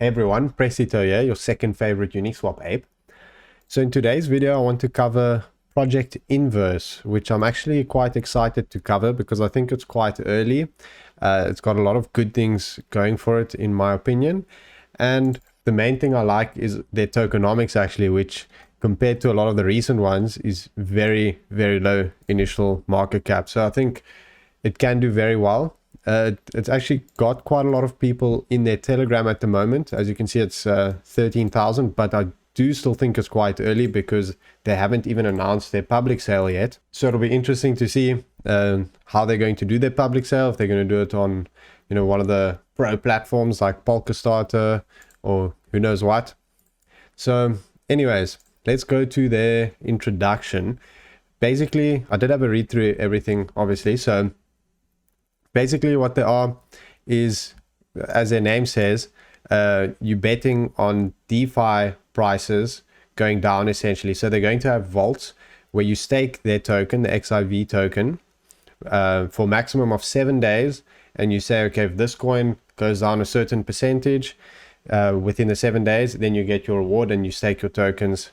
Hey everyone, Prestito here, your second favorite Uniswap ape. So in today's video, I want to cover Project Inverse, which I'm actually quite excited to cover because I think it's quite early. It's got a lot of good things going for it, in my opinion. And the main thing I like is their tokenomics actually, which compared to a lot of the recent ones is very, very low initial market cap. So I think it can do very well. It's actually got quite a lot of people in their Telegram at the moment. As you can see, it's 13,000, but I do still think it's quite early because they haven't even announced their public sale yet. So it'll be interesting to see how they're going to do their public sale, if they're going to do it on, one of the pro platforms like Polkastarter or who knows what. So anyways, let's go to their introduction. Basically, I did have a read through everything, obviously. So basically what they are is, as their name says, you're betting on DeFi prices going down essentially. So they're going to have vaults where you stake their token, the XIV token, for a maximum of 7 days. And you say, okay, if this coin goes down a certain percentage within the 7 days, then you get your reward and you stake your tokens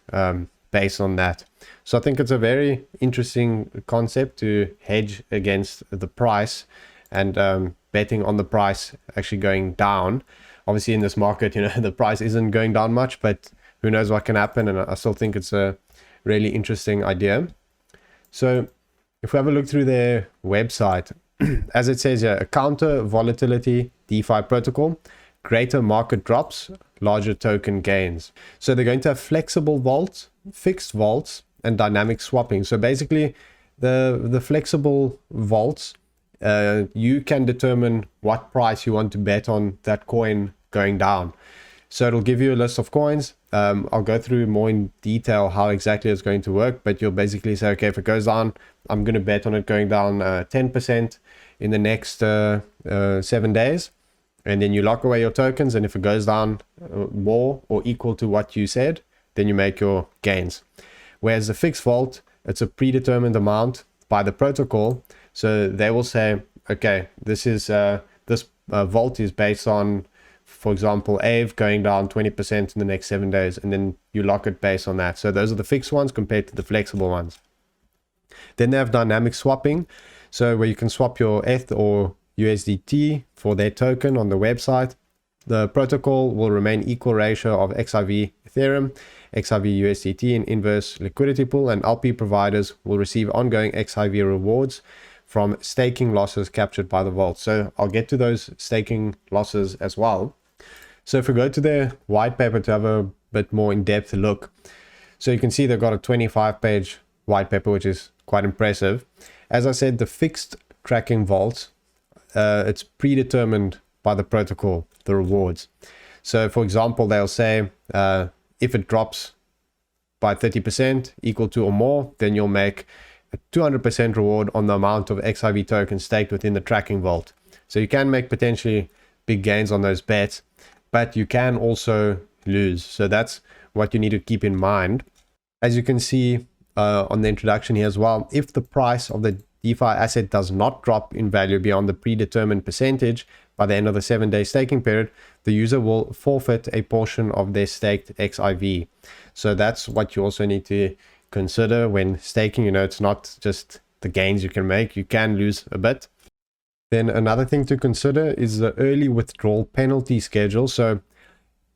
based on that. So I think it's a very interesting concept to hedge against the price and betting on the price actually going down. Obviously in this market, the price isn't going down much, but who knows what can happen. And I still think it's a really interesting idea. So if we have a look through their website, as it says here, a counter volatility DeFi protocol, greater market drops, larger token gains. So they're going to have flexible vaults, fixed vaults, and dynamic swapping. So basically the flexible vaults, you can determine what price you want to bet on that coin going down. So it'll give you a list of coins. I'll go through more in detail how exactly it's going to work, but you'll basically say, okay, if it goes down, I'm going to bet on it going down 10% in the next 7 days. And then you lock away your tokens. And if it goes down more or equal to what you said, then you make your gains. Whereas the fixed vault, it's a predetermined amount by the protocol. So they will say, okay, this is this vault is based on, for example, AVE going down 20% in the next 7 days, and then you lock it based on that. So those are the fixed ones compared to the flexible ones. Then they have dynamic swapping, so where you can swap your ETH or USDT for their token on the website. The protocol will remain equal ratio of XIV Ethereum, XIV USDT in inverse liquidity pool, and LP providers will receive ongoing XIV rewards from staking losses captured by the vault. So I'll get to those staking losses as well. So if we go to their white paper to have a bit more in-depth look, so you can see they've got a 25-page white paper, which is quite impressive. As I said, the fixed tracking vaults, it's predetermined by the protocol, the rewards. So for example, they'll say if it drops by 30% equal to or more, then you'll make a 200% reward on the amount of XIV tokens staked within the tracking vault. So you can make potentially big gains on those bets, but you can also lose. So that's what you need to keep in mind. As you can see on the introduction here as well, if the price of the DeFi asset does not drop in value beyond the predetermined percentage by the end of the 7-day staking period, the user will forfeit a portion of their staked XIV. So that's what you also need to consider when staking. It's not just the gains you can make, you can lose a bit. Then another thing to consider is the early withdrawal penalty schedule. So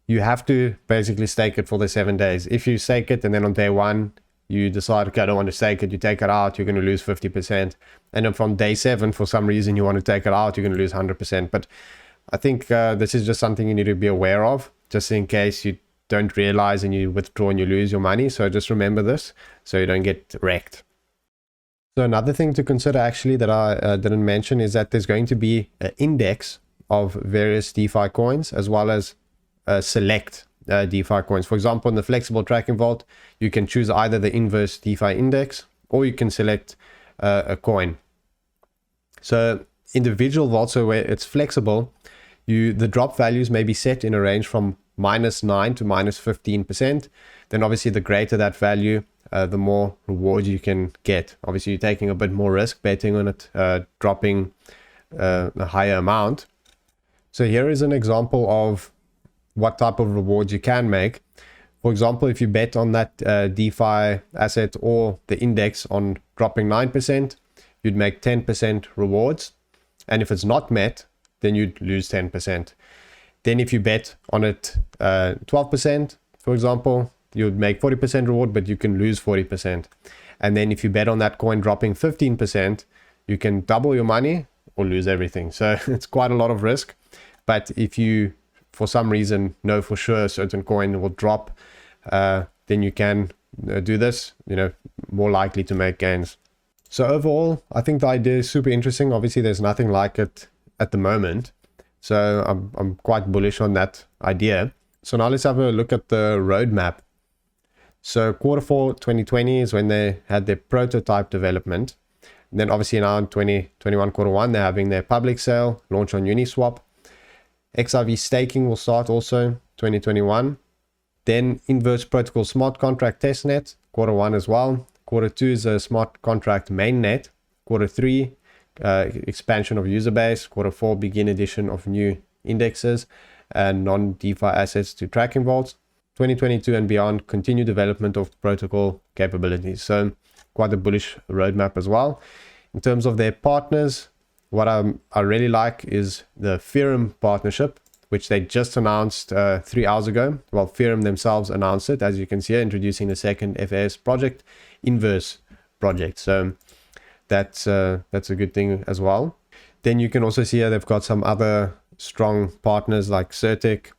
you have to basically stake it for the 7 days. If you stake it and then on day one you decide, okay, I don't want to stake it, you take it out, you're going to lose 50%. And then from day 7, for some reason you want to take it out, you're going to lose 100%. But I think this is just something you need to be aware of, just in case you don't realize and you withdraw and you lose your money. So just remember this so you don't get wrecked. So another thing to consider actually that I didn't mention is that there's going to be an index of various DeFi coins as well as select DeFi coins. For example, in the flexible tracking vault, you can choose either the inverse DeFi index or you can select a coin. So individual vaults, so where it's flexible, the drop values may be set in a range from -9 to -15%. Then obviously the greater that value, the more reward you can get. Obviously you're taking a bit more risk betting on it dropping a higher amount. So here is an example of what type of rewards you can make. For example, if you bet on that DeFi asset or the index on dropping 9%, you'd make 10% rewards. And if it's not met, then you'd lose 10%. Then if you bet on it 12%, for example, you'd make 40% reward, but you can lose 40%. And then if you bet on that coin dropping 15%, you can double your money or lose everything. So it's quite a lot of risk. But if you, for some reason, know for sure a certain coin will drop, then you can do this, more likely to make gains. So overall, I think the idea is super interesting. Obviously, there's nothing like it at the moment. So I'm quite bullish on that idea. So now let's have a look at the roadmap. So Q4 2020 is when they had their prototype development. And then obviously now in 2021 Q1, they're having their public sale, launch on Uniswap. XIV staking will start also 2021. Then Inverse Protocol Smart Contract Testnet, Q1 as well. Q2 is a smart contract mainnet. Q3, expansion of user base. Q4, begin addition of new indexes and non-DeFi assets to tracking vaults. 2022 and beyond, continue development of protocol capabilities. So quite a bullish roadmap as well. In terms of their partners, what I really like is the Ethereum partnership, which they just announced 3 hours ago. Well, Ethereum themselves announced it, as you can see here, introducing the second FAS project, Inverse project. So that's a good thing as well. Then you can also see here they've got some other strong partners like Certic,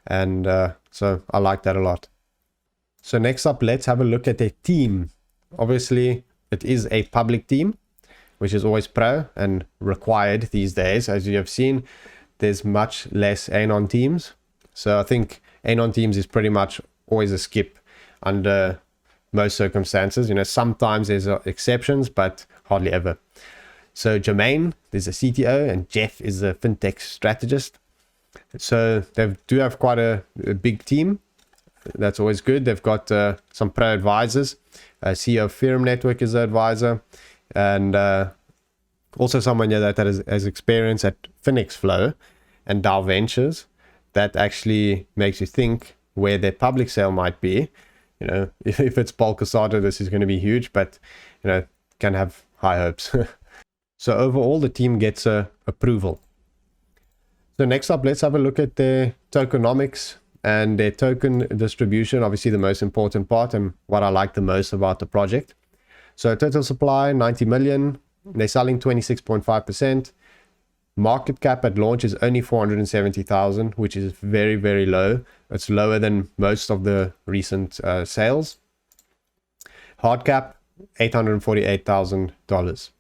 and so I like that a lot. So next up, let's have a look at their team. Obviously, it is a public team, which is always pro and required these days. As you have seen, there's much less Anon teams. So I think Anon teams is pretty much always a skip under most circumstances. Sometimes there's exceptions, but hardly ever. So Jermaine is a CTO and Jeff is a fintech strategist. So they do have quite a big team. That's always good. They've got some pro advisors. CEO of Ethereum Network is the advisor. And also someone that has experience at Phoenix Flow and Dow Ventures. That actually makes you think where their public sale might be. If it's Paul Casado, this is going to be huge, but can have high hopes. So overall, the team gets approval. So next up, let's have a look at their tokenomics and their token distribution. Obviously, the most important part and what I like the most about the project. So total supply, 90 million. They're selling 26.5%. Market cap at launch is only 470,000, which is very, very low. It's lower than most of the recent sales. Hard cap, $848,000.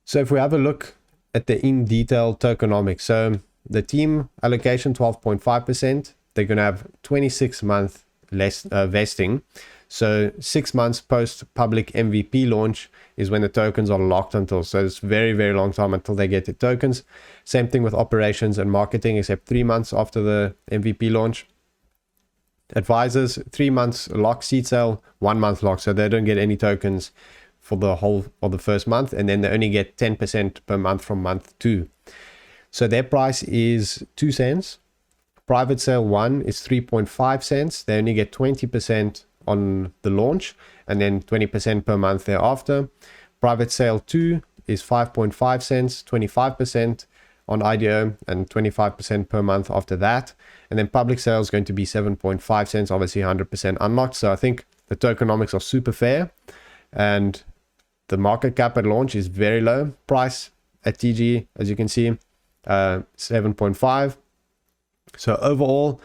So if we have a look at the in detail tokenomics, so the team allocation 12.5%. They're going to have 26-month less vesting. So 6 months post public MVP launch is when the tokens are locked until. So it's very, very long time until they get the tokens. Same thing with operations and marketing, except 3 months after the MVP launch. Advisors, 3 months lock seed sale, 1 month lock. So they don't get any tokens for the whole of the first month. And then they only get 10% per month from month 2. So their price is 2 cents. Private sale 1 is 3.5 cents. They only get 20% on the launch and then 20% per month thereafter. Private sale 2 is 5.5 cents, 25% on IDO and 25% per month after that. And then public sale is going to be 7.5 cents, obviously 100% unlocked. So I think the tokenomics are super fair and the market cap at launch is very low. Price at TG, as you can see, 7.5. So overall,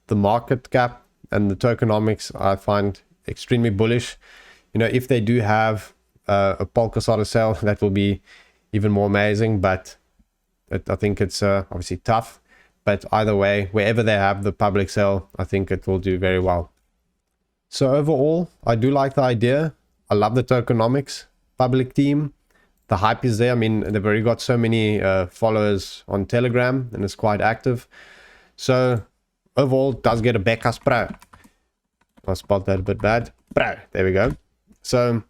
the market cap and the tokenomics I find extremely bullish. If they do have a Polkasot sale, that will be even more amazing, but I think it's obviously tough. But either way, wherever they have the public sale, I think it will do very well. So overall, I do like the idea. I love the tokenomics, public team. The hype is there. I mean, they've already got so many followers on Telegram and it's quite active. So overall, it does get a Becas Pro. I spelled that a bit bad. Pro, there we go. So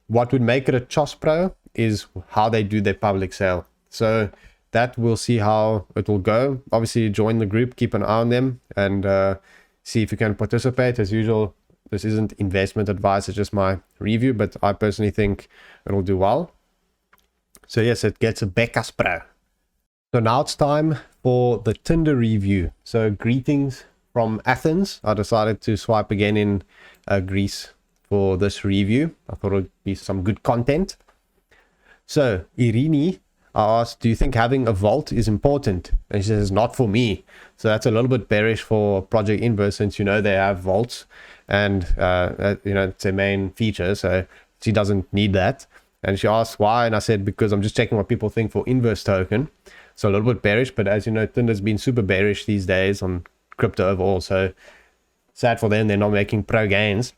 what would make it a Chos Pro is how they do their public sale. So that we'll see how it will go. Obviously, join the group, keep an eye on them, and see if you can participate. As usual, this isn't investment advice, it's just my review, but I personally think it'll do well. So yes, it gets a Becca's Pro. So now it's time for the Tinder review. So greetings from Athens. I decided to swipe again in Greece for this review. I thought it would be some good content. So Irini, I asked, do you think having a vault is important? And she says, not for me. So that's a little bit bearish for Project Inverse, since, you know, they have vaults and, you know, it's their main feature. So she doesn't need that. And she asked why. And I said, because I'm just checking what people think for Inverse token. So a little bit bearish, but as you know, Tinder's been super bearish these days on crypto overall. So sad for them, they're not making pro gains.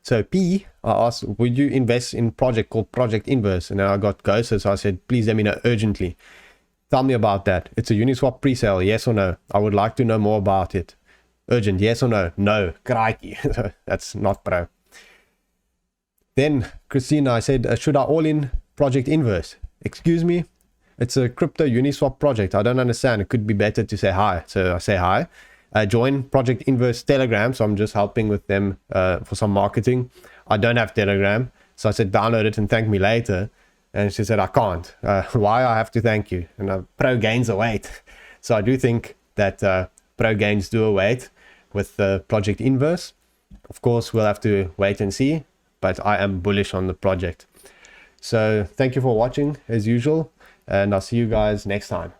So P, I asked, would you invest in project called Project Inverse? And then I got ghosted, so I said, please let me know urgently. Tell me about that. It's a Uniswap pre-sale, yes or no? I would like to know more about it. Urgent, yes or no? No, crikey. That's not pro. Then Christina, I said, should I all in Project Inverse? Excuse me? It's a crypto Uniswap project. I don't understand. It could be better to say hi. So I say hi. Join Project Inverse Telegram. So I'm just helping with them for some marketing. I don't have Telegram. So I said, download it and thank me later. And she said, I can't. Why? I have to thank you. And pro gains await. So I do think that pro gains do await with Project Inverse. Of course, we'll have to wait and see. But I am bullish on the project. So thank you for watching as usual. And I'll see you guys next time.